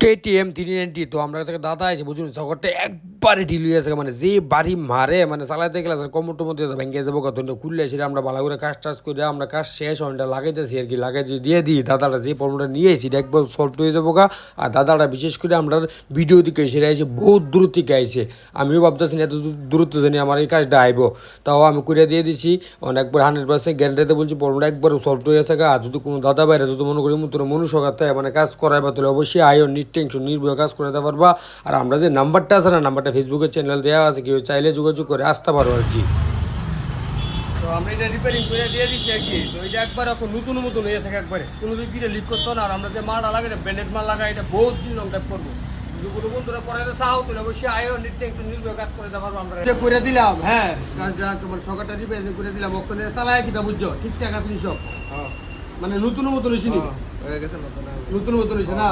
KTM 390 তো আমরা কাছে দাদা আছে বুঝুন সকরটা একবারে ঢিল হয়ে আছে মানে যে বাড়ি মারে মানে চালাইতে গেলে কমর টমর দিয়ে ভেঙে যাবো কত খুললে সেটা আমরা ভালো করে কাজ টাজ করে আমরা কাজ শেষ অনেকটা লাগাইতেছি আর কি লাগাই যদি দিয়ে দিই দাদাটা যে প্রবলেমটা নিয়েছি এটা একবার সলভ হয়ে যাবো গা। আর দাদাটা বিশেষ করে আমরা ভিডিও দিকে সেটা এসে বহুত দূর থেকে আইছে আমিও ভাবতেছি না এত দূরত্ব জানি আমার এই কাজটা আইবো তাও আমি করে দিয়ে দিছি অনেকবার 100% গ্যারান্টিতে বলছি প্রবলেমটা একবার সলভ হয়ে গেছে আর যদি কোনো দাদা বাইরে যদি মনে করি তোর মনুষ্যকাতে মানে কাজ করাইবা তাহলে অবশ্যই আয়ো টেনশন নির্ভয় কাজ করে দিতে পারবা। আর আমরা যে নাম্বারটা আছে না নাম্বারটা ফেসবুকের চ্যানেল দেওয়া আছে কেউ চাইলে যোগাযোগ করে আসতে পারো আর কি। তো আমরা এটা রিপেয়ারিং করে দিয়ে দিচ্ছি আর কি। তো এটা একবার এখন নতুন নতুন হয়ে থাকে একবারে কোনো দিক দিয়ে লিক করতো না। আর আমরা যে মালটা লাগাই ব্যান্ডেড মাল লাগাই এটা বহুত দিন লং টাইপ করবো যদি কোনো বন্ধুরা করাইতে চাও তাহলে অবশ্যই আয়ো টেনশন নির্ভয় কাজ করে দিতে পারবো আমরা করে দিলাম। হ্যাঁ কাজটা তোমার সকালটা রিপেয়ারিং করে দিলাম ওখানে চালায় কিনা বুঝছো ঠিকঠাক আছে সব মানে নতুন মতন হয়েছি নতুন মতন হয়েছে না।